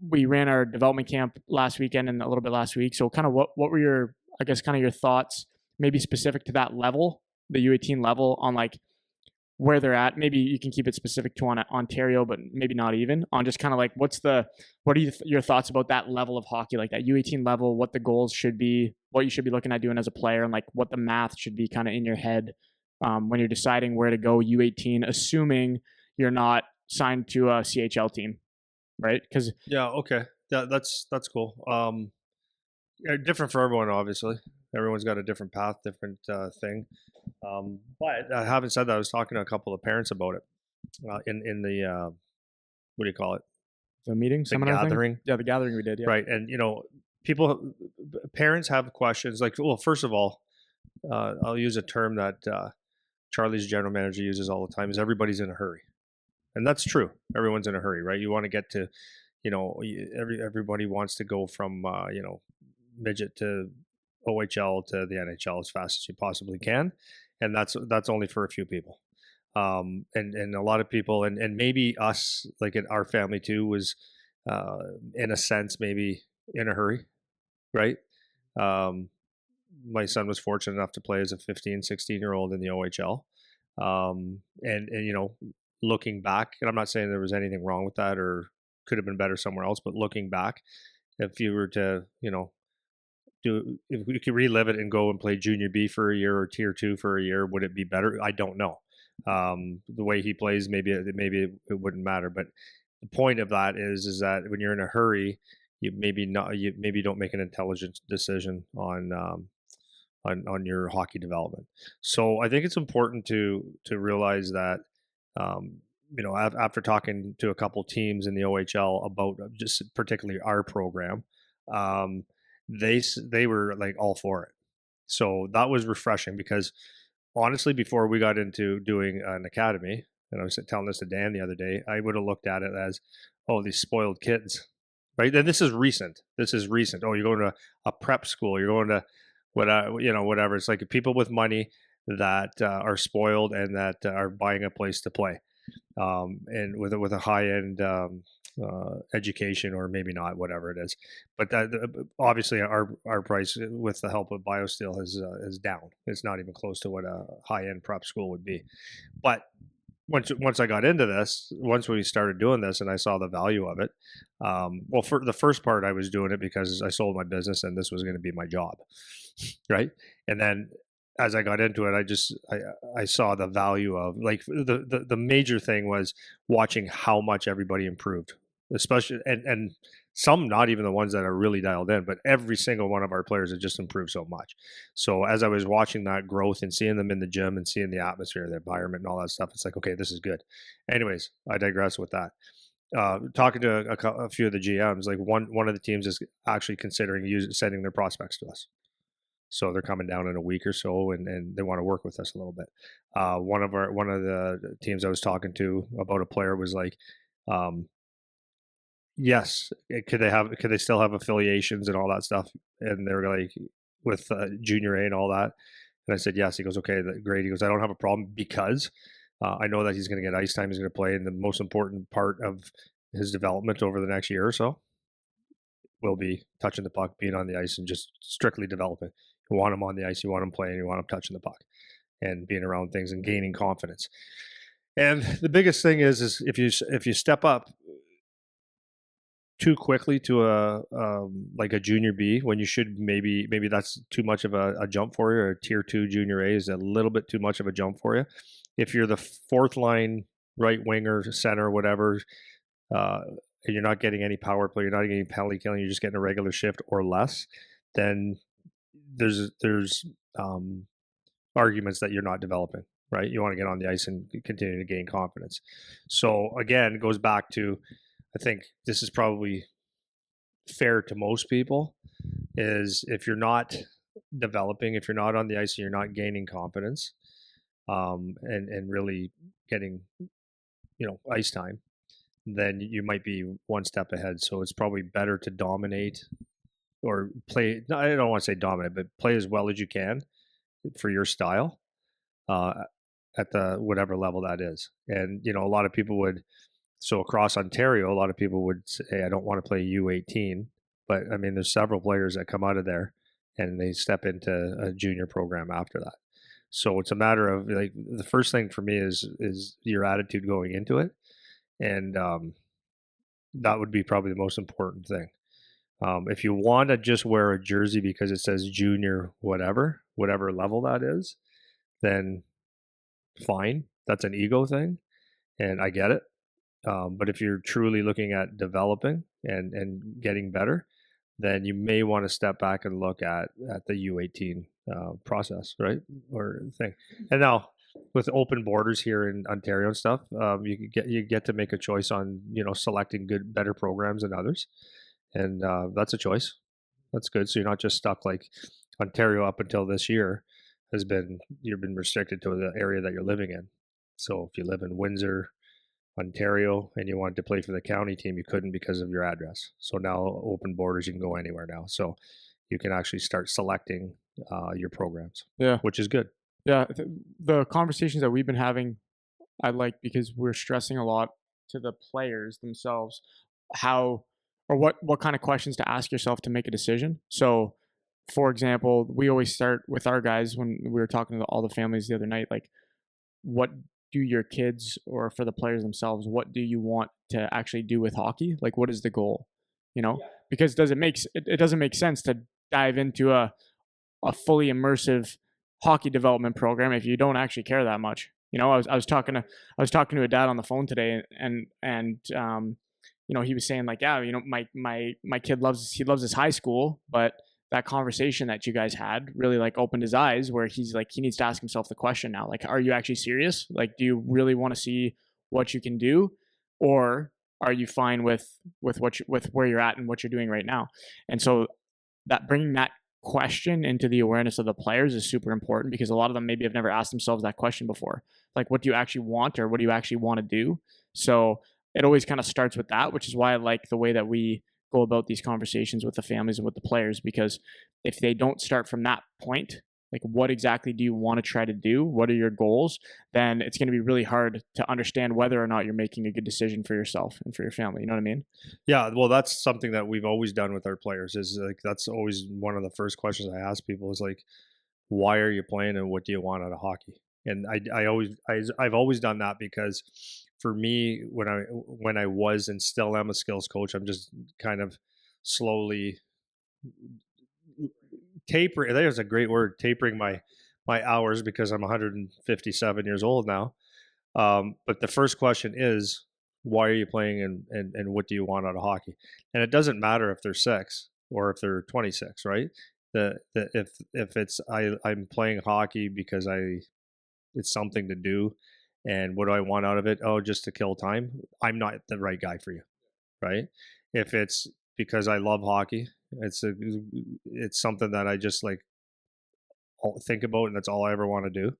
we ran our development camp last weekend and a little bit last week. So kind of what were your, I guess, kind of your thoughts, maybe specific to that level, the U18 level, on like where they're at? Maybe you can keep it specific to Ontario, but maybe not even on just kind of like what are your thoughts about that level of hockey, like that U18 level, what the goals should be, what you should be looking at doing as a player, and like what the math should be kind of in your head when you're deciding where to go U18, assuming you're not signed to a CHL team, right? Because Yeah, okay. That's cool. Different for everyone, obviously. Everyone's got a different path, different thing. But having said that, I was talking to a couple of parents about it in the what do you call it? the meeting, The seminar thing? gathering, Yeah, the gathering we did. Yeah. right? And people, parents have questions like, well, first of all, I'll use a term that Charlie's general manager uses all the time: is everybody's in a hurry, and that's true. Everyone's in a hurry, right? You want to get to, everybody wants to go from midget to OHL to the NHL as fast as you possibly can, and that's only for a few people. And a lot of people, and maybe us, like in our family too, was in a sense maybe in a hurry, right? Um, my son was fortunate enough to play as a 15, 16-year-old in the OHL. And looking back, and I'm not saying there was anything wrong with that or could have been better somewhere else, but looking back, if you were to, if we could relive it and go and play junior B for a year or tier 2 for a year, would it be better? I don't know. The way he plays, maybe it wouldn't matter. But the point of that is that when you're in a hurry, you maybe don't make an intelligent decision on your hockey development. So I think it's important to realize that after talking to a couple teams in the OHL about just particularly our program, they were like all for it. So that was refreshing because honestly, before we got into doing an academy, and I was telling this to Dan the other day, I would have looked at it as, oh, these spoiled kids, right? And this is recent. Oh, you're going to a prep school. You're going to whatever. It's like people with money that are spoiled and that are buying a place to play, and with a high end education, or maybe not, whatever it is. But obviously, our price with the help of BioSteel is down. It's not even close to what a high end prep school would be. But once I got into this, once we started doing this, and I saw the value of it, well, for the first part, I was doing it because I sold my business and this was going to be my job, right? And then as I got into it, I saw the value of, like, the major thing was watching how much everybody improved, especially and some not even the ones that are really dialed in, but every single one of our players had just improved so much. So as I was watching that growth and seeing them in the gym and seeing the atmosphere, the environment, and all that stuff, it's like, okay, this is good. Anyways, I digress with that. Talking to a few of the GMs, like one of the teams is actually considering sending their prospects to us. So they're coming down in a week or so, and they want to work with us a little bit. One of the teams I was talking to about a player was like, yes, could they still have affiliations and all that stuff? And they were like, with junior A and all that. And I said, yes. He goes, okay, great. He goes, I don't have a problem because I know that he's going to get ice time. He's going to play, and the most important part of his development over the next year or so will be touching the puck, being on the ice, and just strictly developing. You want him on the ice, you want him playing, you want him touching the puck and being around things and gaining confidence. And the biggest thing is if you step up too quickly to like a junior B, when you should maybe that's too much of a jump for you, or a tier 2 junior A is a little bit too much of a jump for you. If you're the fourth line right winger, center, whatever, and you're not getting any power play, you're not getting penalty killing, you're just getting a regular shift or less, then there's arguments that you're not developing, right? You want to get on the ice and continue to gain confidence. So again, it goes back to, I think this is probably fair to most people, is if you're not developing, if you're not on the ice and you're not gaining confidence, and really getting, ice time, then you might be one step ahead. So it's probably better to dominate or play. I don't want to say dominate, but play as well as you can for your style at the whatever level that is. And a lot of people would So across Ontario, a lot of people would say, I don't want to play U18. But I mean, there's several players that come out of there and they step into a junior program after that. So it's a matter of like the first thing for me is your attitude going into it, and that would be probably the most important thing. If you want to just wear a jersey because it says junior, whatever level that is, then fine. That's an ego thing, and I get it. But if you're truly looking at developing and getting better, then you may want to step back and look at the U18 process, right, or thing. And now with open borders here in Ontario and stuff, you get to make a choice on selecting better programs than others, and that's a choice. That's good. So you're not just stuck like Ontario up until this year you've been restricted to the area that you're living in. So if you live in Windsor, Ontario, and you wanted to play for the county team, you couldn't because of your address. So now open borders, you can go anywhere now. So you can actually start selecting your programs, Yeah. which is good. Yeah. The conversations that we've been having, I like because we're stressing a lot to the players themselves how or what kind of questions to ask yourself to make a decision. So, for example, we always start with our guys when we were talking to all the families the other night, like, what do your kids or for the players themselves, what do you want to actually do with hockey? Like, what is the goal? You know, because it doesn't make sense to dive into a fully immersive hockey development program if you don't actually care that much. You know, I was talking to a dad on the phone today, and he was saying like, yeah, my kid loves his high school, but that conversation that you guys had really like opened his eyes where he's like he needs to ask himself the question now, like, are you actually serious? Like, do you really want to see what you can do, or are you fine with with where you're at and what you're doing right now? And so that bringing that question into the awareness of the players is super important because a lot of them maybe have never asked themselves that question before. Like, what do you actually want or what do you actually want to do? So it always kind of starts with that, which is why I like the way that we go about these conversations with the families and with the players, because if they don't start from that point, like, what exactly do you want to try to do? What are your goals? Then it's going to be really hard to understand whether or not you're making a good decision for yourself and for your family. You know what I mean? Yeah, well, that's something that we've always done with our players. Is like that's always one of the first questions I ask people is like, why are you playing and what do you want out of hockey? And I've always done that because for me when I was and still am a skills coach, I'm just kind of slowly tapering. There's a great word, tapering my hours because I'm 157 years old now. But the first question is, why are you playing and what do you want out of hockey? And it doesn't matter if they're 6 or if they're 26, right? If it's I'm playing hockey because it's something to do, and what do I want out of it? Oh, just to kill time. I'm not the right guy for you, right? If it's because I love hockey, it's something that I just like think about, and that's all I ever want to do.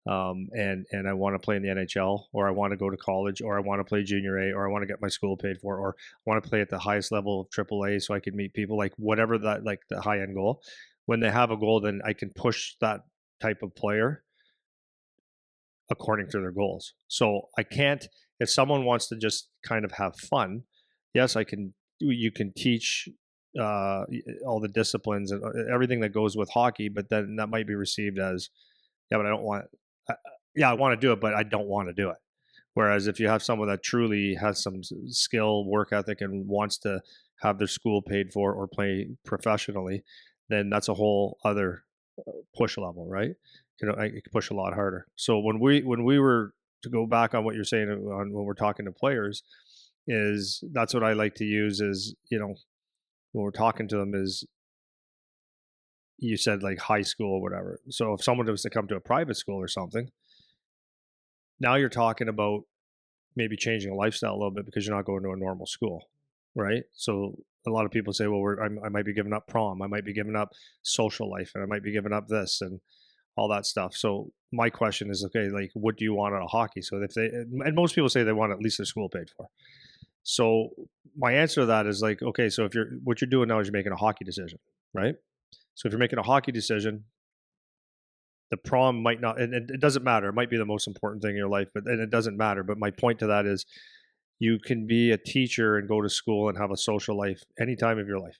And I want to play in the NHL, or I want to go to college, or I want to play junior A, or I want to get my school paid for, or I want to play at the highest level of AAA so I can meet people, like whatever that, like the high end goal. When they have a goal, then I can push that type of player according to their goals. So I can't, if someone wants to just kind of have fun, yes, I can, you can teach all the disciplines and everything that goes with hockey, but then that might be received as, yeah, but I don't want, yeah, I want to do it, but I don't want to do it. Whereas if you have someone that truly has some skill, work ethic, and wants to have their school paid for or play professionally, then that's a whole other push level, right? I can push a lot harder. So when we were to go back on what you're saying on when we're talking to players, is that's what I like to use is when we're talking to them is you said like high school or whatever. So if someone was to come to a private school or something, now you're talking about maybe changing a lifestyle a little bit because you're not going to a normal school, right? So a lot of people say, well, I might be giving up prom, I might be giving up social life, and I might be giving up this and all that stuff. So my question is, okay, like, what do you want out of hockey? So if they, and most people say they want at least their school paid for. So my answer to that is like, okay, so if what you're doing now is you're making a hockey decision, right? So if you're making a hockey decision, the prom might not, and it doesn't matter. It might be the most important thing in your life, and it doesn't matter. But my point to that is you can be a teacher and go to school and have a social life any time of your life,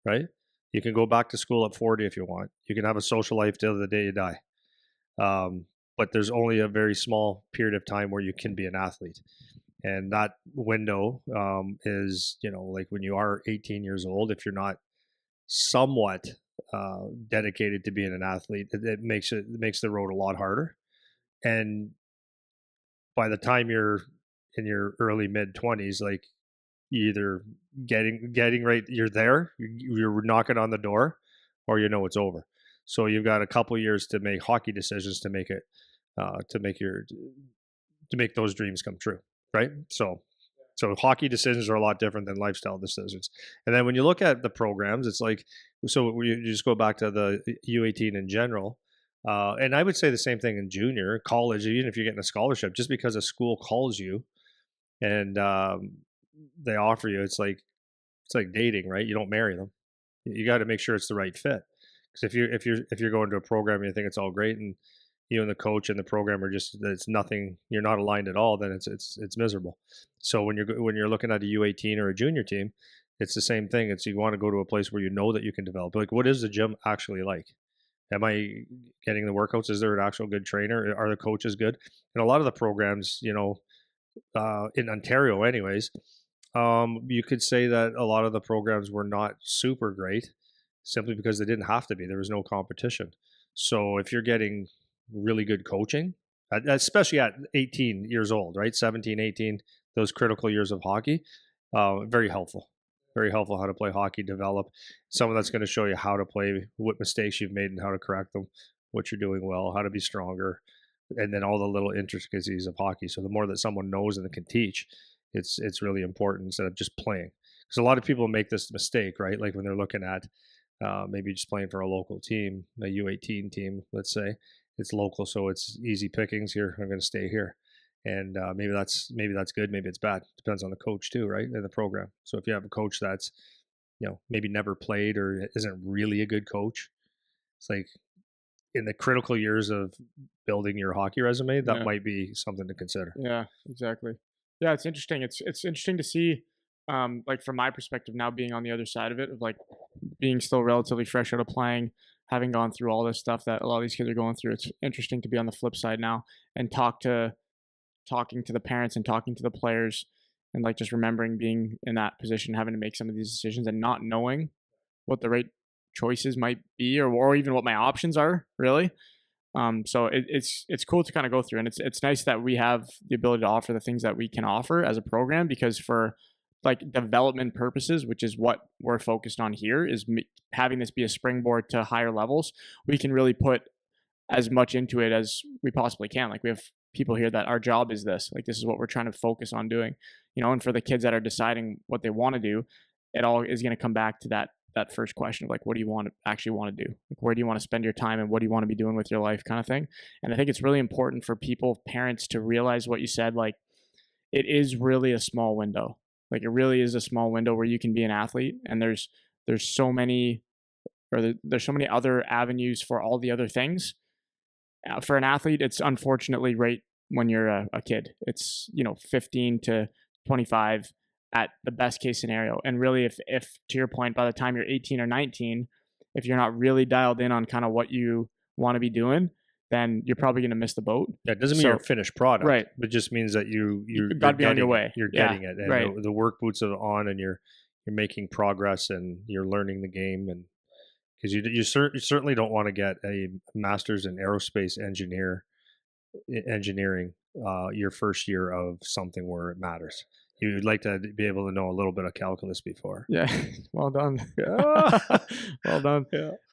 right? You can go back to school at 40 if you want. You can have a social life till the day you die. Um, but there's only a very small period of time where you can be an athlete. And that window is, like when you are 18 years old, if you're not somewhat dedicated to being an athlete, it makes the road a lot harder. And by the time you're in your early mid 20s, like you either getting right, you're there, you're knocking on the door, or it's over. So you've got a couple years to make hockey decisions to make it to make your to make those dreams come true, right? So hockey decisions are a lot different than lifestyle decisions. And then when you look at the programs, it's like, so you just go back to the U18 in general. And I would say the same thing in junior college, even if you're getting a scholarship, just because a school calls you and they offer you, it's like dating, right? You don't marry them. You got to make sure it's the right fit. Because if you're going to a program and you think it's all great, and you and the coach and the program are just, it's nothing, you're not aligned at all, then it's miserable. So when you're looking at a U18 or a junior team, it's the same thing. It's, you want to go to a place where you know that you can develop. Like, what is the gym actually like? Am I getting the workouts? Is there an actual good trainer? Are the coaches good? And a lot of the programs, in Ontario, anyways, you could say that a lot of the programs were not super great, simply because they didn't have to be. There was no competition. So if you're getting really good coaching, especially at 18 years old, right? 17, 18, those critical years of hockey, very helpful. Very helpful how to play hockey, develop someone that's going to show you how to play, what mistakes you've made and how to correct them, what you're doing well, how to be stronger, and then all the little intricacies of hockey. So the more that someone knows and can teach, it's really important instead of just playing. Because a lot of people make this mistake, right? Like when they're looking at maybe just playing for a local team, a U18 team, let's say. It's local, so it's easy pickings here. I'm going to stay here, and maybe that's good, maybe it's bad. Depends on the coach too, right? And the program. So if you have a coach that's maybe never played or isn't really a good coach, it's like in the critical years of building your hockey resume, that Yeah. might be something to consider. Yeah, exactly. Yeah, it's interesting. It's interesting to see, like from my perspective now, being on the other side of it, of like being still relatively fresh out of playing, having gone through all this stuff that a lot of these kids are going through. It's interesting to be on the flip side now and talking to the parents and talking to the players, and like just remembering being in that position, having to make some of these decisions and not knowing what the right choices might be, or even what my options are really. So it's cool to kind of go through, and it's nice that we have the ability to offer the things that we can offer as a program, because for like development purposes, which is what we're focused on here, is having this be a springboard to higher levels. We can really put as much into it as we possibly can. Like we have people here that our job is this. Like this is what we're trying to focus on doing, And for the kids that are deciding what they want to do, it all is going to come back to that first question of like, what do you actually want to do? Like, where do you want to spend your time, and what do you want to be doing with your life, kind of thing. And I think it's really important for people, parents, to realize what you said. Like, it is really a small window. Like, it really is a small window where you can be an athlete, and there's so many, there's so many other avenues for all the other things. For an athlete, it's unfortunately right when you're a kid. It's 15 to 25 at the best case scenario. And really, if to your point, by the time you're 18 or 19, if you're not really dialed in on kind of what you want to be doing, then you're probably going to miss the boat. Yeah, it doesn't mean you're a So finished product. right, It just means that you you're got to be on your getting it. way. You're Yeah, getting it, and right. the work boots are on, and you're making progress, and you're learning the game, and because you certainly don't want to get a master's in aerospace engineering your first year of something where it matters. You'd like to be able to know a little bit of calculus before. Yeah, well done. Yeah. Well done. Yeah.